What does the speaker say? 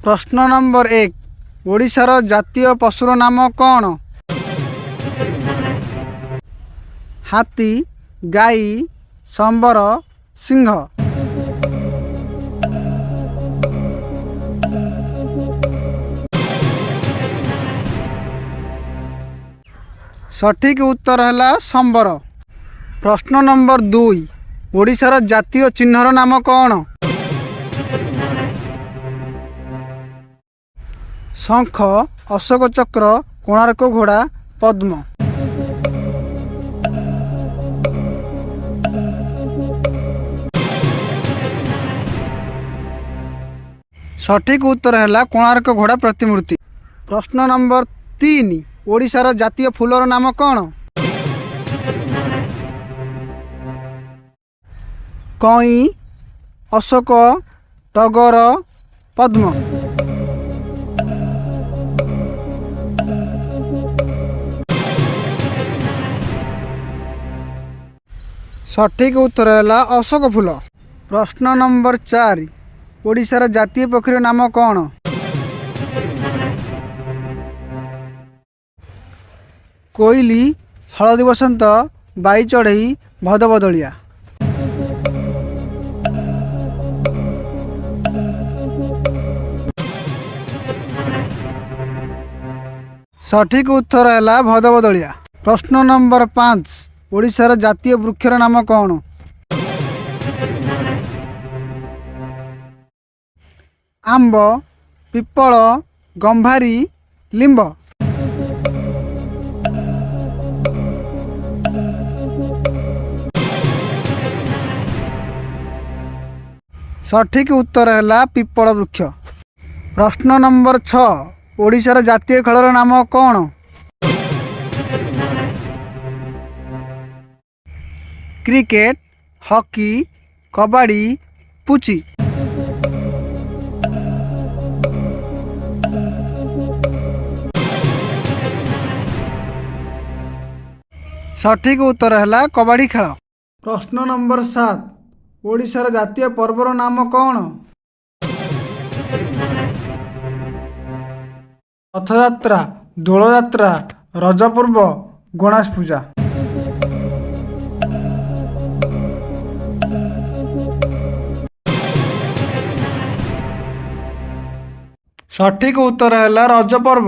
प्रश्न नंबर 1 ओडिशार जातीय पशुर नाम कौन? हाथी, गाई, संबर, सिंह। सठिक उत्तर है संबर। प्रश्न नंबर 2 ओडिशार जातीय चिन्हर नाम कौन? शंख, अशोक चक्र, कोणार्क घोड़ा, पद्म। सठिक उत्तर है कोणार्क घोड़ा प्रतिमूर्ति। प्रश्न नंबर 3 ओडिशार जातीय फूलर नाम कौन? कई, अशोक, टगर, पद्म। सठिक उत्तर है अशोक फूल। प्रश्न नंबर 4 ओडिशार जातीय पक्षीर नाम कौन? कोइली, हलदी बसंत, बाई चढ़ई, भदबदलिया। सठिक उत्तर है भदबदलिया। प्रश्न नंबर 5 ओडिशार जातीय वृक्षर नाम कौन? आंब, पिपल, गंभारी, लिंब। सठिक उत्तर है पिपल वृक्ष। प्रश्न नंबर 6 ओडिशार जातीय खेलर नाम कौन? क्रिकेट, हॉकी, कबड्डी, पुची। सठिक उत्तर है कबड्डी खेल। प्रश्न नंबर 7 ओडिशार जातीय पर्वर नाम कौन? रथयात्रा, दोलयात्रा, रजपर्व, गणेश पूजा। सठिक उत्तर है रजपर्व।